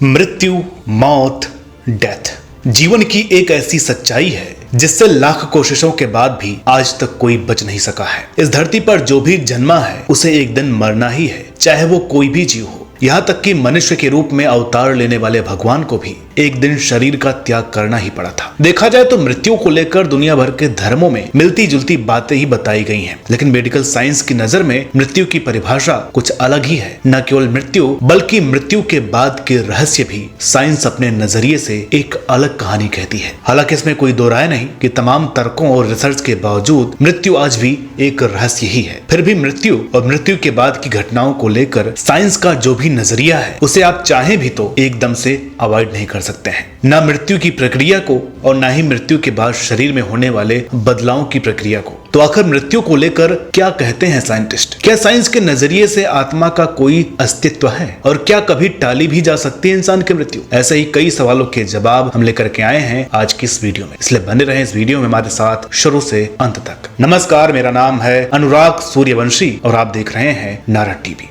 मृत्यु, मौत, डेथ जीवन की एक ऐसी सच्चाई है जिससे लाख कोशिशों के बाद भी आज तक कोई बच नहीं सका है। इस धरती पर जो भी जन्मा है उसे एक दिन मरना ही है, चाहे वो कोई भी जीव हो। यहाँ तक कि मनुष्य के रूप में अवतार लेने वाले भगवान को भी एक दिन शरीर का त्याग करना ही पड़ा था। देखा जाए तो मृत्यु को लेकर दुनिया भर के धर्मों में मिलती जुलती बातें ही बताई गई हैं, लेकिन मेडिकल साइंस की नजर में मृत्यु की परिभाषा कुछ अलग ही है। न केवल मृत्यु बल्कि मृत्यु के बाद के रहस्य भी साइंस अपने नजरिए से एक अलग कहानी कहती है। हालांकि इसमें कोई दो राय नहीं कि तमाम तर्कों और रिसर्च के बावजूद मृत्यु आज भी एक रहस्य ही है। फिर भी मृत्यु और मृत्यु के बाद की घटनाओं को लेकर साइंस का जो भी नजरिया है उसे आप चाहें भी तो एकदम से अवॉइड नहीं कर सकते हैं। न मृत्यु की प्रक्रिया को और न ही मृत्यु के बाद शरीर में होने वाले बदलावों की प्रक्रिया को। तो आखिर मृत्यु को लेकर क्या कहते हैं साइंटिस्ट? क्या साइंस के नजरिए से आत्मा का कोई अस्तित्व है और क्या कभी टाली भी जा सकती है इंसान की मृत्यु? ऐसे ही कई सवालों के जवाब हम लेकर के आए हैं आज की इस वीडियो में, इसलिए बने रहें इस वीडियो में हमारे साथ शुरू से अंत तक। नमस्कार, मेरा नाम है अनुराग सूर्यवंशी और आप देख रहे हैं नारद टीवी।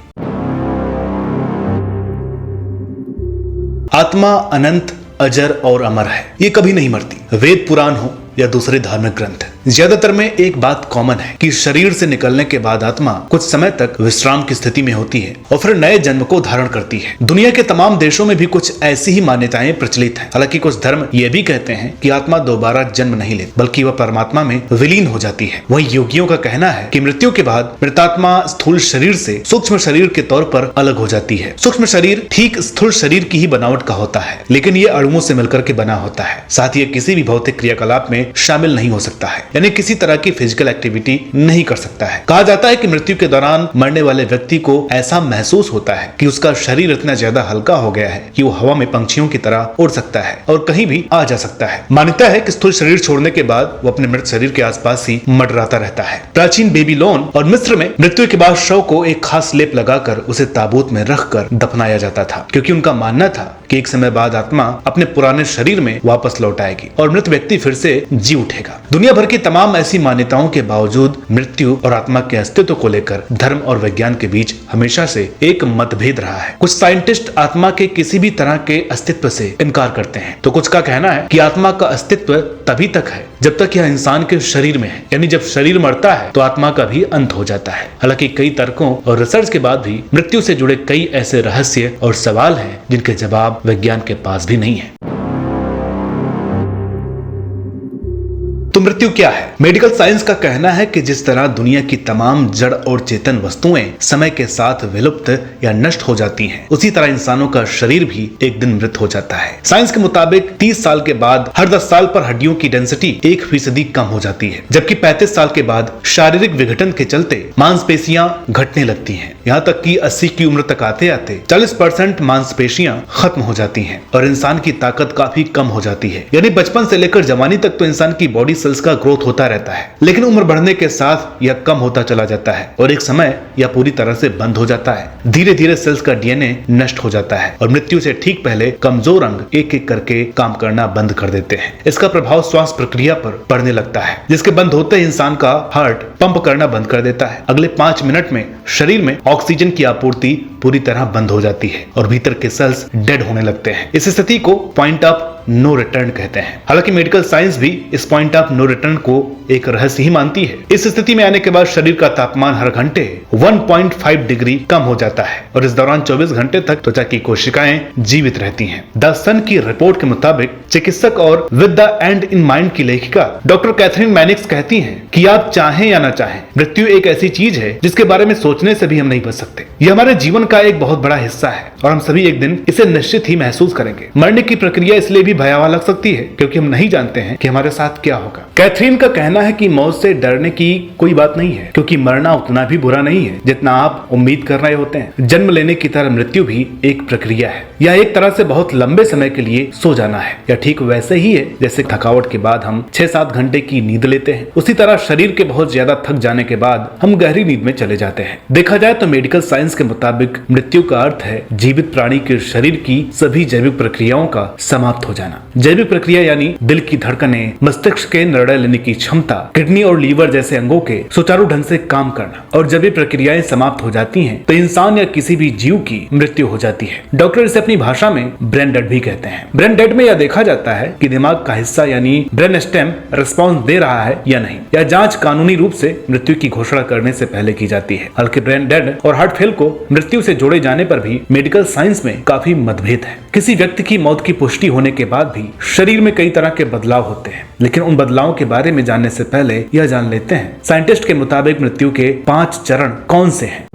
आत्मा अनंत, अजर और अमर है, ये कभी नहीं मरती। वेद पुराण हो या दूसरे धार्मिक ग्रंथ, ज्यादातर में एक बात कॉमन है कि शरीर से निकलने के बाद आत्मा कुछ समय तक विश्राम की स्थिति में होती है और फिर नए जन्म को धारण करती है। दुनिया के तमाम देशों में भी कुछ ऐसी ही मान्यताएं प्रचलित हैं। हालांकि कुछ धर्म ये भी कहते हैं कि आत्मा दोबारा जन्म नहीं लेती बल्कि वह परमात्मा में विलीन हो जाती है। वहीं योगियों का कहना है कि मृत्यु के बाद मृतात्मा स्थूल शरीर से सूक्ष्म शरीर के तौर पर अलग हो जाती है। सूक्ष्म शरीर ठीक स्थूल शरीर की ही बनावट का होता है, लेकिन ये अणुओं से मिलकर के बना होता है। साथ ही किसी भी भौतिक क्रियाकलाप में शामिल नहीं हो सकता है, यानी किसी तरह की फिजिकल एक्टिविटी नहीं कर सकता है। कहा जाता है कि मृत्यु के दौरान मरने वाले व्यक्ति को ऐसा महसूस होता है कि उसका शरीर इतना ज्यादा हल्का हो गया है कि वो हवा में पंछियों की तरह उड़ सकता है और कहीं भी आ जा सकता है। मान्यता है कि स्थूल शरीर छोड़ने के बाद वो अपने मृत शरीर के आसपास ही मंडराता रहता है। प्राचीन बेबीलोन और मिस्र में मृत्यु के बाद शव को एक खास लेप लगाकर उसे ताबूत में रखकर दफनाया जाता था, क्योंकि उनका मानना था कि एक समय बाद आत्मा अपने पुराने शरीर में वापस लौट आएगी और मृत व्यक्ति फिर से जी उठेगा। दुनिया भर की तमाम ऐसी मान्यताओं के बावजूद मृत्यु और आत्मा के अस्तित्व को लेकर धर्म और विज्ञान के बीच हमेशा से एक मतभेद रहा है। कुछ साइंटिस्ट आत्मा के किसी भी तरह के अस्तित्व से इनकार करते हैं, तो कुछ का कहना है कि आत्मा का अस्तित्व तभी तक है जब तक यह इंसान के शरीर में है, यानी जब शरीर मरता है तो आत्मा का भी अंत हो जाता है। हालांकि कई तर्कों और रिसर्च के बाद भी मृत्यु से जुड़े कई ऐसे रहस्य और सवाल हैं जिनके जवाब विज्ञान के पास भी नहीं है। तो मृत्यु क्या है? मेडिकल साइंस का कहना है कि जिस तरह दुनिया की तमाम जड़ और चेतन वस्तुएं समय के साथ विलुप्त या नष्ट हो जाती हैं, उसी तरह इंसानों का शरीर भी एक दिन मृत हो जाता है। साइंस के मुताबिक 30 साल के बाद हर 10 साल पर हड्डियों की डेंसिटी 1% कम हो जाती है, जबकि 35 साल के बाद शारीरिक विघटन के चलते मांसपेशियां घटने लगती हैं। यहाँ तक कि 80 की उम्र तक आते आते 40% मांसपेशियां खत्म हो जाती हैं और इंसान की ताकत काफी कम हो जाती है। यानी बचपन से लेकर जवानी तक तो इंसान की बॉडी सेल्स का ग्रोथ होता रहता है, लेकिन उम्र बढ़ने के साथ यह कम होता चला जाता है और एक समय यह पूरी तरह से बंद हो जाता है। धीरे धीरे सेल्स का डीएनए नष्ट हो जाता है और मृत्यु से ठीक पहले कमजोर अंग एक एक करके काम करना बंद कर देते हैं। इसका प्रभाव श्वास प्रक्रिया पर पड़ने लगता है, जिसके बंद होते ही इंसान का हार्ट पंप करना बंद कर देता है। अगले 5 मिनट में शरीर में ऑक्सीजन की आपूर्ति पूरी तरह बंद हो जाती है और भीतर के सेल्स डेड होने लगते हैं। इस स्थिति को पॉइंट ऑफ नो रिटर्न कहते हैं। हालांकि मेडिकल साइंस भी इस पॉइंट ऑफ नो रिटर्न को एक रहस्य ही मानती है। इस स्थिति में आने के बाद शरीर का तापमान हर घंटे 1.5 डिग्री कम हो जाता है और इस दौरान 24 घंटे तक त्वचा की कोशिकाएं जीवित रहती हैं। द सन की रिपोर्ट के मुताबिक चिकित्सक और with the and in mind की लेखिका डॉक्टर कैथरीन मैनिक्स कहती हैं कि आप चाहें या ना चाहें, मृत्यु एक ऐसी चीज है जिसके बारे में सोचने से भी हम नहीं बच सकते। यह हमारे जीवन का एक बहुत बड़ा हिस्सा है और हम सभी एक दिन इसे निश्चित ही महसूस करेंगे। मरने की प्रक्रिया इसलिए भी भयावह लग सकती है क्योंकि हम नहीं जानते हैं कि हमारे साथ क्या होगा। कैथरीन का कहना है कि मौत से डरने की कोई बात नहीं है, क्योंकि मरना उतना भी बुरा नहीं है जितना आप उम्मीद कर रहे होते हैं। जन्म लेने की तरह मृत्यु भी एक प्रक्रिया है। यह एक तरह से बहुत लंबे समय के लिए सो जाना है। यह ठीक वैसे ही है जैसे थकावट के बाद हम 6-7 घंटे की नींद लेते हैं, उसी तरह शरीर के बहुत ज्यादा थक जाने के बाद हम गहरी नींद में चले जाते हैं। देखा जाए तो मेडिकल साइंस के मुताबिक मृत्यु का अर्थ है जीवित प्राणी के शरीर की सभी जैविक प्रक्रियाओं का समाप्त हो जाना। जैविक प्रक्रिया यानी दिल की धड़कनें, मस्तिष्क के निर्णय लेने की क्षमता, किडनी और लीवर जैसे अंगों के सुचारू ढंग से काम करना। और जब ये प्रक्रियाएं समाप्त हो जाती हैं तो इंसान या किसी भी जीव की मृत्यु हो जाती है। डॉक्टर इसे अपनी भाषा में ब्रेन डेड भी कहते हैं। ब्रेन डेड में यह देखा जाता है कि दिमाग का हिस्सा यानी ब्रेन स्टेम रिस्पॉन्स दे रहा है या नहीं। यह जांच कानूनी रूप से मृत्यु की घोषणा करने से पहले की जाती है। हल्के ब्रेन डेड और हार्ट फेल को मृत्यु से जोड़े जाने पर भी मेडिकल साइंस में काफी मतभेद है। किसी व्यक्ति की मौत की पुष्टि होने के बाद भी शरीर में कई तरह के बदलाव होते हैं, लेकिन उन बदलावों के बारे में जानने से पहले यह जान लेते हैं साइंटिस्ट के मुताबिक मृत्यु के 5 चरण कौन से हैं।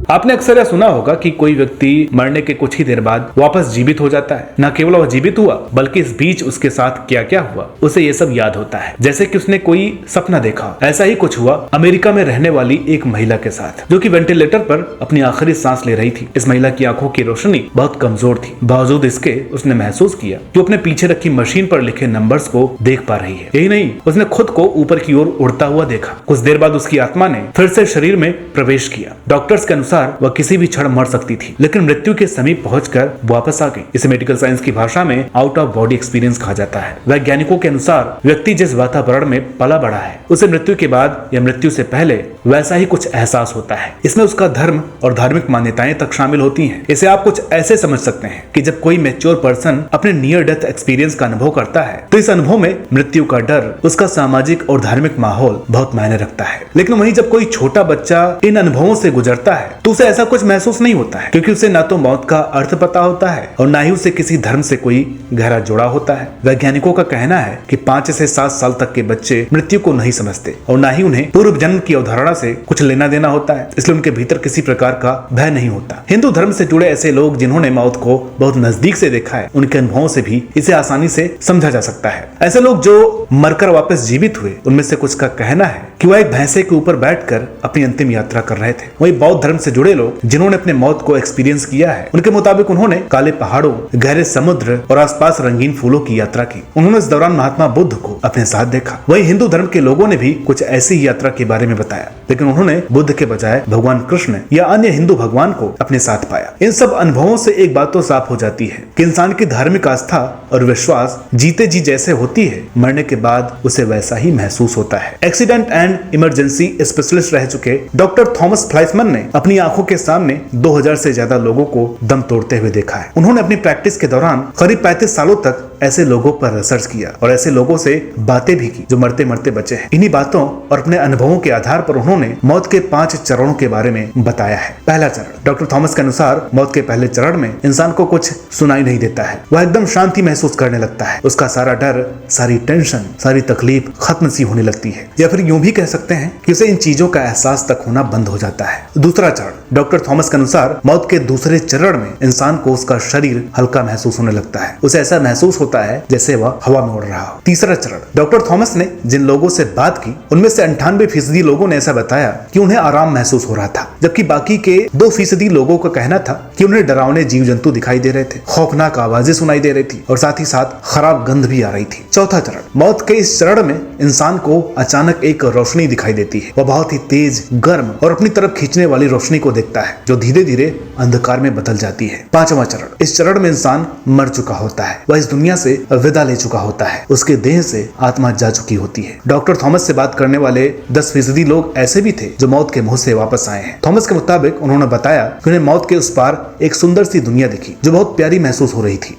आपने अक्सर यह सुना होगा कि कोई व्यक्ति मरने के कुछ ही देर बाद वापस जीवित हो जाता है। न केवल वह जीवित हुआ बल्कि इस बीच उसके साथ क्या क्या हुआ उसे ये सब याद होता है, जैसे कि उसने कोई सपना देखा। ऐसा ही कुछ हुआ अमेरिका में रहने वाली एक महिला के साथ, जो कि वेंटिलेटर पर अपनी आखिरी सांस ले रही थी। इस महिला की आंखों की रोशनी बहुत कमजोर थी। बावजूद इसके उसने महसूस किया कि अपने पीछे रखी मशीन पर लिखे नंबर्स को देख पा रही है। यही नहीं, उसने खुद को ऊपर की ओर उड़ता हुआ देखा। कुछ देर बाद उसकी आत्मा ने फिर से शरीर में प्रवेश किया। डॉक्टर्स के अनुसार वह किसी भी क्षण मर सकती थी, लेकिन मृत्यु के समीप पहुंचकर वापस आ गई। इसे मेडिकल साइंस की भाषा में आउट ऑफ बॉडी एक्सपीरियंस कहा जाता है। वैज्ञानिकों के अनुसार व्यक्ति जिस वातावरण में पला बढ़ा है उसे मृत्यु के बाद या मृत्यु से पहले वैसा ही कुछ एहसास होता है। इसमें उसका धर्म और धार्मिक मान्यताएं तक शामिल होती हैं। इसे आप कुछ ऐसे समझ सकते हैं कि जब कोई मैच्योर पर्सन अपने नियर डेथ एक्सपीरियंस का अनुभव करता है तो इस अनुभव में मृत्यु का डर, उसका सामाजिक और धार्मिक माहौल बहुत मायने रखता है। लेकिन वहीं जब कोई छोटा बच्चा इन अनुभवों से गुजरता है तो उसे ऐसा कुछ महसूस नहीं होता है, क्योंकि उसे ना तो मौत का अर्थ पता होता है और ना ही उसे किसी धर्म से कोई गहरा जुड़ा होता है। वैज्ञानिकों का कहना है कि 5 से 7 साल तक के बच्चे मृत्यु को नहीं समझते और ना ही उन्हें पूर्व जन्म की अवधारणा से कुछ लेना देना होता है, इसलिए उनके भीतर किसी प्रकार का भय नहीं होता। हिंदू धर्म से जुड़े ऐसे लोग जिन्होंने मौत को बहुत नजदीक से देखा है, उनके अनुभवों से भी इसे आसानी से समझा जा सकता है। ऐसे लोग जो मरकर वापस जीवित हुए, उनमें से कुछ का कहना है कि वह एक भैंसे के ऊपर बैठकर अपनी अंतिम यात्रा कर रहे थे। वही बौद्ध धर्म से जुड़े लोग जिन्होंने अपने मौत को एक्सपीरियंस किया है, उनके मुताबिक उन्होंने काले पहाड़ों, गहरे समुद्र और आसपास रंगीन फूलों की यात्रा की। उन्होंने इस दौरान महात्मा बुद्ध को अपने साथ देखा। वही हिंदू धर्म के लोगों ने भी कुछ ऐसी ही यात्रा के बारे में बताया, लेकिन उन्होंने बुद्ध के बजाय भगवान कृष्ण या अन्य हिंदू भगवान को अपने साथ पाया। इन सब अनुभवों से एक बात तो साफ हो जाती है कि इंसान की धार्मिक आस्था और विश्वास जीते जी जैसे होती है, मरने के बाद उसे वैसा ही महसूस होता है। एक्सीडेंट एंड इमरजेंसी स्पेशलिस्ट रह चुके डॉक्टर थॉमस फ्लाइसमैन ने अपनी आंखों के सामने 2000 से ज्यादा लोगों को दम तोड़ते हुए देखा है। उन्होंने अपनी प्रैक्टिस के दौरान करीब 35 सालों तक ऐसे लोगों पर रिसर्च किया और ऐसे लोगों से बातें भी की जो मरते मरते बचे हैं। इन्हीं बातों और अपने अनुभवों के आधार पर उन्होंने मौत के 5 चरणों के बारे में बताया है। पहला चरण, डॉक्टर थॉमस के अनुसार मौत के पहले चरण में इंसान को कुछ सुनाई नहीं देता है। वह एकदम शांति महसूस करने लगता है। उसका सारा डर, सारी टेंशन, सारी तकलीफ खत्म सी होने लगती है, या फिर यूं भी कह सकते हैं कि उसे इन चीजों का एहसास तक होना बंद हो जाता है। दूसरा चरण, डॉक्टर थॉमस के अनुसार मौत के दूसरे चरण में इंसान को उसका शरीर हल्का महसूस होने लगता है। उसे ऐसा महसूस होता है जैसे वह हवा में उड़ रहा हो। तीसरा चरण, डॉक्टर थॉमस ने जिन लोगों से बात की उनमें से 98% लोगों ने ऐसा बताया कि उन्हें आराम महसूस हो रहा था, जबकि बाकी के 2% लोगों का कहना था कि उन्हें डरावने जीव जंतु दिखाई दे रहे थे, खौफनाक आवाजें सुनाई दे रही थी और साथ ही साथ खराब गंध भी आ रही थी। चौथा चरण, मौत के इस चरण में इंसान को अचानक एक रोशनी दिखाई देती है। वह बहुत ही तेज, गर्म और अपनी तरफ खींचने वाली रोशनी को देखता है जो धीरे धीरे अंधकार में बदल जाती है। पांचवा चरण, इस चरण में इंसान मर चुका होता है। वह इस दुनिया से विदा ले चुका होता है। उसके देह से आत्मा जा चुकी होती है। डॉक्टर थॉमस से बात करने वाले 10% लोग ऐसे भी थे जो मौत के मुंह से वापस आए हैं। थॉमस के मुताबिक उन्होंने बताया कि उन्हें मौत के उस पार एक सुंदर सी दुनिया दिखी जो बहुत प्यारी महसूस हो रही थी।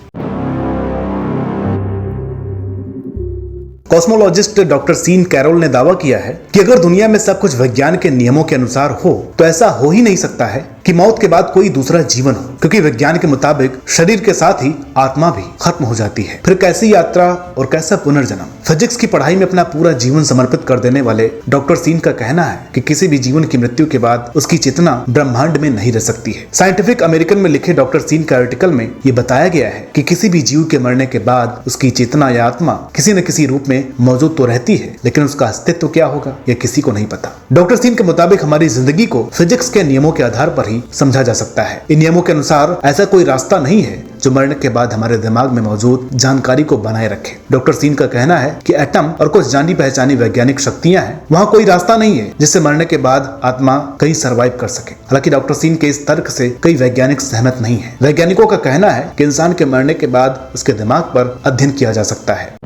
कॉस्मोलॉजिस्ट डॉक्टर सीन कैरोल ने दावा किया है कि अगर दुनिया में सब कुछ विज्ञान के नियमों के अनुसार हो तो ऐसा हो ही नहीं सकता है कि मौत के बाद कोई दूसरा जीवन हो, क्योंकि विज्ञान के मुताबिक शरीर के साथ ही आत्मा भी खत्म हो जाती है। फिर कैसी यात्रा और कैसा पुनर्जन्म। फिजिक्स की पढ़ाई में अपना पूरा जीवन समर्पित कर देने वाले डॉक्टर सीन का कहना है कि किसी भी जीवन की मृत्यु के बाद उसकी चेतना ब्रह्मांड में नहीं रह सकती है। साइंटिफिक अमेरिकन में लिखे डॉक्टर सीन के आर्टिकल में ये बताया गया है कि किसी भी जीव के मरने के बाद उसकी चेतना या आत्मा किसी न किसी रूप में मौजूद तो रहती है, लेकिन उसका अस्तित्व क्या होगा यह किसी को नहीं पता। डॉक्टर सीन के मुताबिक हमारी जिंदगी को फिजिक्स के नियमों के आधार पर ही समझा जा सकता है। इन नियमों के अनुसार ऐसा कोई रास्ता नहीं है जो मरने के बाद हमारे दिमाग में मौजूद जानकारी को बनाए रखे। डॉक्टर सीन का कहना है कि एटम और कुछ जानी पहचानी वैज्ञानिक शक्तियां हैं, वहाँ कोई रास्ता नहीं है जिससे मरने के बाद आत्मा कहीं सरवाइव कर सके। हालांकि डॉक्टर सीन के इस तर्क से कई वैज्ञानिक सहमत नहीं है। वैज्ञानिकों का कहना है कि इंसान के मरने के बाद उसके दिमाग पर अध्ययन किया जा सकता है।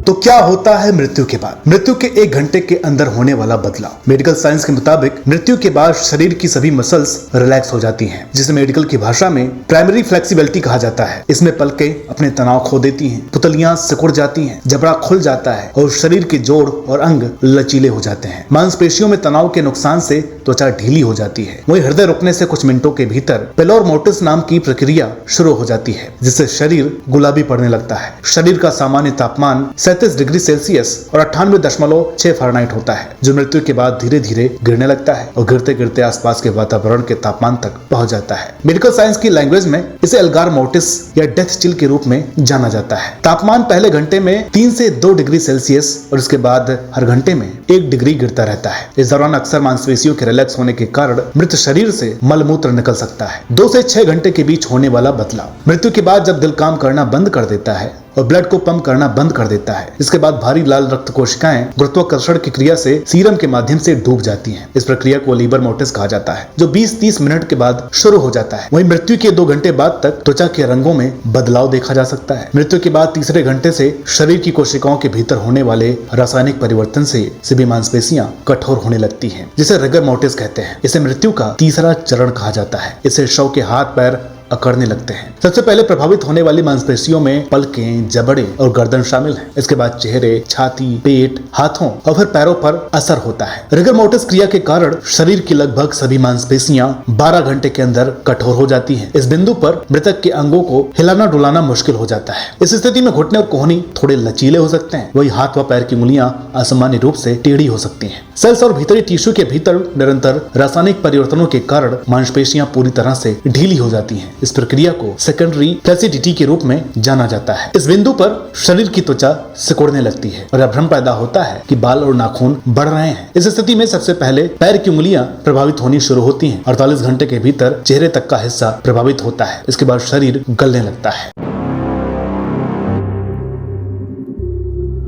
तो क्या होता है मृत्यु के बाद? मृत्यु के 1 घंटे के अंदर होने वाला बदलाव। मेडिकल साइंस के मुताबिक मृत्यु के बाद शरीर की सभी मसल्स रिलैक्स हो जाती हैं, जिसे मेडिकल की भाषा में प्राइमरी फ्लेक्सिबिलिटी कहा जाता है। इसमें पलकें अपने तनाव खो देती हैं, पुतलियां सिकुड़ जाती हैं, जबड़ा खुल जाता है और शरीर के जोड़ और अंग लचीले हो जाते हैं। मांसपेशियों में तनाव के नुकसान से त्वचा ढीली हो जाती है। वहीं हृदय रुकने से कुछ मिनटों के भीतर पेलोर मोर्टिस नाम की प्रक्रिया शुरू हो जाती है, जिससे शरीर गुलाबी पड़ने लगता है। शरीर का सामान्य तापमान 37 डिग्री सेल्सियस और 98.6 फ़ारेनहाइट होता है, जो मृत्यु के बाद धीरे धीरे गिरने लगता है और गिरते गिरते आसपास के वातावरण के तापमान तक पहुंच जाता है। मेडिकल साइंस की लैंग्वेज में इसे एल्गार मोर्टिस या डेथ चिल के रूप में जाना जाता है। तापमान पहले घंटे में 3 से 2 डिग्री सेल्सियस और उसके बाद हर घंटे में 1 डिग्री गिरता रहता है। इस दौरान अक्सर मांसपेशियों के रिलैक्स होने के कारण मृत शरीर से मलमूत्र निकल सकता है। 2 से 6 घंटे के बीच होने वाला बदलाव। मृत्यु के बाद जब दिल काम करना बंद कर देता है और ब्लड को पंप करना बंद कर देता है, इसके बाद भारी लाल रक्त कोशिकाएं गुरुत्वाकर्षण की क्रिया से सीरम के माध्यम से डूब जाती हैं। इस प्रक्रिया को लीबर मोर्टिस कहा जाता है, जो 20-30 मिनट के बाद शुरू हो जाता है। वहीं मृत्यु के 2 घंटे बाद तक त्वचा के रंगों में बदलाव देखा जा सकता है। मृत्यु के बाद तीसरे घंटे से शरीर की कोशिकाओं के भीतर होने वाले रासायनिक परिवर्तन से सभी मांसपेशियां कठोर होने लगती हैं, जिसे रिगर मोर्टिस कहते हैं। इसे मृत्यु का तीसरा चरण कहा जाता है। इससे शव के हाथ पैर अकड़ने लगते हैं। सबसे पहले प्रभावित होने वाली मांसपेशियों में पलकें, जबड़े और गर्दन शामिल हैं। इसके बाद चेहरे, छाती, पेट, हाथों और फिर पैरों पर असर होता है। रिगर मोर्टिस क्रिया के कारण शरीर की लगभग सभी मांसपेशियां 12 घंटे के अंदर कठोर हो जाती हैं। इस बिंदु पर मृतक के अंगों को हिलाना डुलाना मुश्किल हो जाता है। इस स्थिति में घुटने और कोहनी थोड़े लचीले हो सकते हैं। वही हाथ व पैर की उंगलियां असामान्य रूप से टेढ़ी हो सकती हैं। सेल्स और भीतरी टिश्यू के भीतर निरंतर रासायनिक परिवर्तनों के कारण मांसपेशियां पूरी तरह से ढीली हो जाती हैं। इस प्रक्रिया को सेकेंडरी फ्लैसिडिटी के रूप में जाना जाता है। इस बिंदु पर शरीर की त्वचा सिकुड़ने लगती है और भ्रम पैदा होता है कि बाल और नाखून बढ़ रहे हैं। इस स्थिति में सबसे पहले पैर की उंगलियां प्रभावित होनी शुरू होती हैं। 48 घंटे के भीतर चेहरे तक का हिस्सा प्रभावित होता है। इसके बाद शरीर गलने लगता है।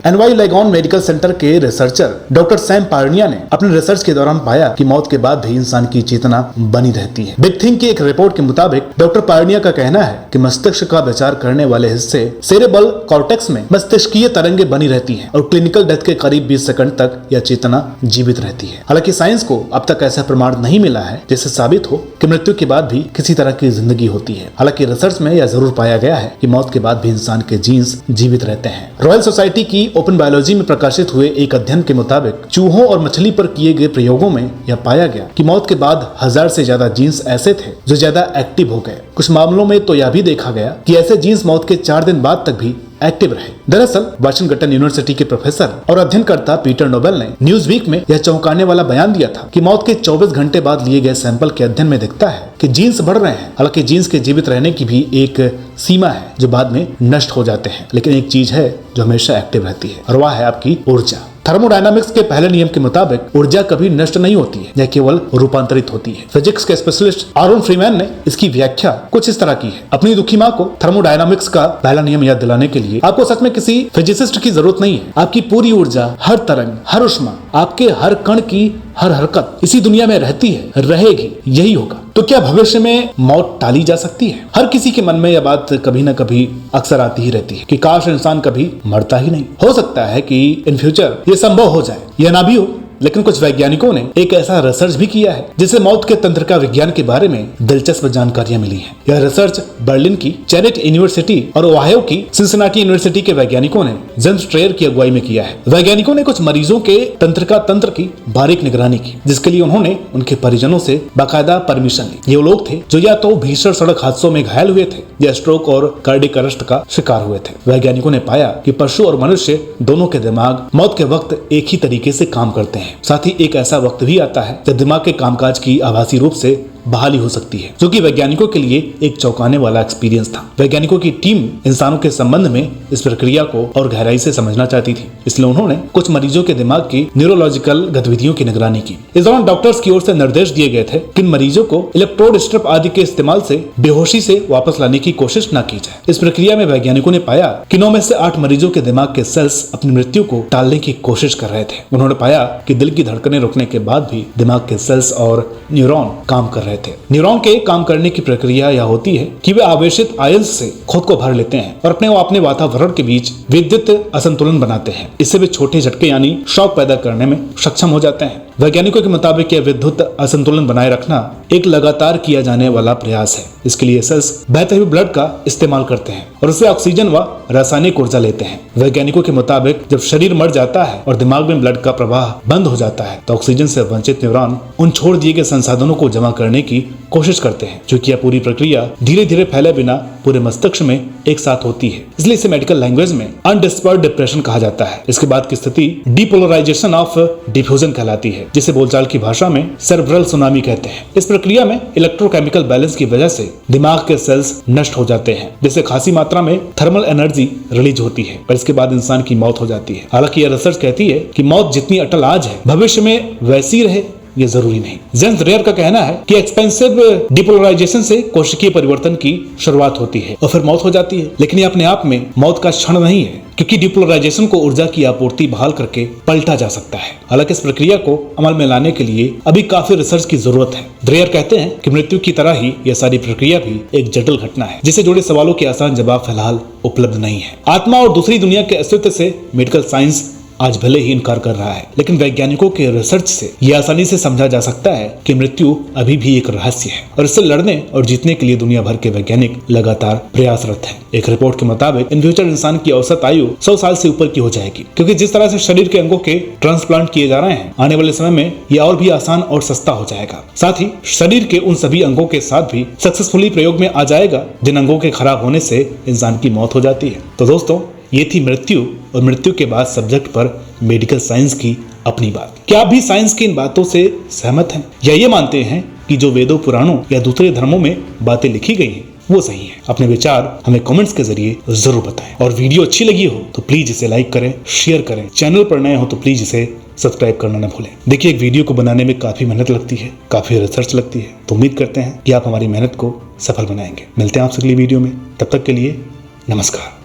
एनवाई लेगॉन मेडिकल सेंटर के रिसर्चर डॉक्टर सैम पार्निया ने अपने रिसर्च के दौरान पाया कि मौत के बाद भी इंसान की चेतना बनी रहती है। बिग थिंक की एक रिपोर्ट के मुताबिक डॉक्टर पार्निया का कहना है कि मस्तिष्क का विचार करने वाले हिस्से सेरेब्रल कॉर्टेक्स में मस्तिष्कीय तरंगे बनी रहती हैं और क्लिनिकल डेथ के करीब 20 सेकंड तक यह चेतना जीवित रहती है। हालांकि साइंस को अब तक ऐसा प्रमाण नहीं मिला है जिससे साबित हो कि मृत्यु के बाद भी किसी तरह की जिंदगी होती है। हालांकि रिसर्च में यह जरूर पाया गया है कि मौत के बाद भी इंसान के जीन्स जीवित रहते हैं। रॉयल सोसाइटी की ओपन बायोलॉजी में प्रकाशित हुए एक अध्ययन के मुताबिक चूहों और मछली पर किए गए प्रयोगों में यह पाया गया कि मौत के बाद 1000 से ज्यादा जीन्स ऐसे थे जो ज्यादा एक्टिव हो गए। कुछ मामलों में तो यह भी देखा गया कि ऐसे जीन्स मौत के 4 दिन बाद तक भी एक्टिव रहे। दरअसल वाशिंगटन यूनिवर्सिटी के प्रोफेसर और अध्ययनकर्ता पीटर नोबेल ने न्यूज वीक में यह चौंकाने वाला बयान दिया था कि मौत के 24 घंटे बाद लिए गए सैंपल के अध्ययन में दिखता है कि जीन्स बढ़ रहे हैं। हालांकि जीन्स के जीवित रहने की भी एक सीमा है जो बाद में नष्ट हो जाते हैं, लेकिन एक चीज है जो हमेशा एक्टिव रहती है और वह है आपकी ऊर्जा। थर्मोडायनामिक्स के पहले नियम के मुताबिक ऊर्जा कभी नष्ट नहीं होती है, यह केवल रूपांतरित होती है। फिजिक्स के स्पेशलिस्ट आरोन फ्रीमैन ने इसकी व्याख्या कुछ इस तरह की है। अपनी दुखी माँ को थर्मोडायनामिक्स का पहला नियम याद दिलाने के लिए आपको सच में किसी फिजिसिस्ट की जरूरत नहीं है। आपकी पूरी ऊर्जा, हर तरंग, हर ऊष्मा, आपके हर कण की हर हरकत इसी दुनिया में रहती है, रहेगी, यही होगा। तो क्या भविष्य में मौत टाली जा सकती है? हर किसी के मन में यह बात कभी न कभी अक्सर आती ही रहती है कि काश इंसान कभी मरता ही नहीं। हो सकता है कि इन फ्यूचर ये संभव हो जाए, यह ना भी हो, लेकिन कुछ वैज्ञानिकों ने एक ऐसा रिसर्च भी किया है जिससे मौत के तंत्रिका विज्ञान के बारे में दिलचस्प जानकारियां मिली हैं। यह रिसर्च बर्लिन की चैनेट यूनिवर्सिटी और ओहायो की सिंसिनाटी यूनिवर्सिटी के वैज्ञानिकों ने जेम्स ट्रेयर की अगुवाई में किया है। वैज्ञानिकों ने कुछ मरीजों के तंत्रिका तंत्र की बारीक निगरानी की, जिसके लिए उन्होंने उनके परिजनों से बाकायदा परमिशन ली। ये लोग थे जो या तो भीषण सड़क हादसों में घायल हुए थे या स्ट्रोक और कार्डियक अरेस्ट का शिकार हुए थे। वैज्ञानिकों ने पाया कि पशु और मनुष्य दोनों के दिमाग मौत के वक्त एक ही तरीके से काम करते हैं। साथ ही एक ऐसा वक्त भी आता है जब दिमाग के कामकाज की आभासी रूप से बहाली हो सकती है, जो कि वैज्ञानिकों के लिए एक चौंकाने वाला एक्सपीरियंस था। वैज्ञानिकों की टीम इंसानों के संबंध में इस प्रक्रिया को और गहराई से समझना चाहती थी, इसलिए उन्होंने कुछ मरीजों के दिमाग की न्यूरोलॉजिकल गतिविधियों की निगरानी की। इस दौरान डॉक्टर्स की ओर से निर्देश दिए गए थे कि मरीजों को इलेक्ट्रोड स्ट्रिप आदि के इस्तेमाल से बेहोशी से वापस लाने की कोशिश न की जाए। इस प्रक्रिया में वैज्ञानिकों ने पाया कि 9 में से 8 मरीजों के दिमाग के सेल्स अपनी मृत्यु को टालने की कोशिश कर रहे थे। उन्होंने पाया कि दिल की धड़कनें रुकने के बाद भी दिमाग के सेल्स और न्यूरॉन काम कर रहे थे। न्यूरॉन के काम करने की प्रक्रिया यह होती है कि वे आवेशित आयंस से खुद को भर लेते हैं और अपने वातावरण के बीच विद्युत असंतुलन बनाते हैं। इससे वे छोटे झटके यानी शॉक पैदा करने में सक्षम हो जाते हैं। वैज्ञानिकों के मुताबिक यह विद्युत असंतुलन बनाए रखना एक लगातार किया जाने वाला प्रयास है। इसके लिए सेल्स बहते हुए ब्लड का इस्तेमाल करते हैं और उससे ऑक्सीजन व रासायनिक ऊर्जा लेते हैं। वैज्ञानिकों के मुताबिक जब शरीर मर जाता है और दिमाग में ब्लड का प्रवाह बंद हो जाता है तो ऑक्सीजन से वंचित न्यूरॉन उन छोड़ दिए गए संसाधनों को जमा करने की कोशिश करते हैं, जो कि यह पूरी प्रक्रिया धीरे धीरे फैले बिना पूरे मस्तिष्क में एक साथ होती है। इसलिए इसे मेडिकल लैंग्वेज में अनडिस्पर्स्ड डिप्रेशन कहा जाता है। इसके बाद की स्थिति डीपोलराइजेशन ऑफ डिफ्यूजन कहलाती है, जिसे बोलचाल की भाषा में सेरेब्रल सुनामी कहते हैं। इस प्रक्रिया में इलेक्ट्रोकेमिकल बैलेंस की वजह से दिमाग के सेल्स नष्ट हो जाते हैं, जिससे खासी मात्रा में थर्मल एनर्जी रिलीज होती है और इसके बाद इंसान की मौत हो जाती है। हालांकि यह रिसर्च कहती है कि मौत जितनी अटल आज है भविष्य में वैसी रहे ये जरूरी नहीं। जेम्स ड्रेयर का कहना है कि एक्सपेंसिव डिपोलराइजेशन से कोशिकीय परिवर्तन की शुरुआत होती है और फिर मौत हो जाती है, लेकिन ये अपने आप में मौत का क्षण नहीं है, क्योंकि डिपोलराइजेशन को ऊर्जा की आपूर्ति बहाल करके पलटा जा सकता है। हालांकि इस प्रक्रिया को अमल में लाने के लिए अभी काफी रिसर्च की जरूरत है। ड्रेयर कहते हैं कि मृत्यु की तरह ही यह सारी प्रक्रिया भी एक जटिल घटना है, जिसे जुड़े सवालों के आसान जवाब फिलहाल उपलब्ध नहीं है। आत्मा और दूसरी दुनिया के अस्तित्व से मेडिकल साइंस आज भले ही इनकार कर रहा है, लेकिन वैज्ञानिकों के रिसर्च से यह आसानी से समझा जा सकता है कि मृत्यु अभी भी एक रहस्य है और इससे लड़ने और जीतने के लिए दुनिया भर के वैज्ञानिक लगातार प्रयासरत हैं। एक रिपोर्ट के मुताबिक इन फ्यूचर इंसान की औसत आयु 100 साल से ऊपर की हो जाएगी, क्योंकि जिस तरह से शरीर के अंगों के ट्रांसप्लांट किए जा रहे हैं, आने वाले समय में यह और भी आसान और सस्ता हो जाएगा। साथ ही शरीर के उन सभी अंगों के साथ भी सक्सेसफुली प्रयोग में आ जाएगा जिन अंगों के खराब होने से इंसान की मौत हो जाती है। तो दोस्तों, ये थी मृत्यु और मृत्यु के बाद सब्जेक्ट पर मेडिकल साइंस की अपनी बात। क्या आप भी साइंस की इन बातों से सहमत हैं या ये मानते हैं कि जो वेदों, पुराणों या दूसरे धर्मों में बातें लिखी गई हैं वो सही है? अपने विचार हमें कमेंट्स के जरिए जरूर बताएं और वीडियो अच्छी लगी हो तो प्लीज इसे लाइक करें, शेयर करें। चैनल पर नए हो तो प्लीज इसे सब्सक्राइब करना न भूलें। देखिए, एक वीडियो को बनाने में काफी मेहनत लगती है, काफी रिसर्च लगती है, तो उम्मीद करते हैं कि आप हमारी मेहनत को सफल बनाएंगे। मिलते हैं आपसे अगली वीडियो में, तब तक के लिए नमस्कार।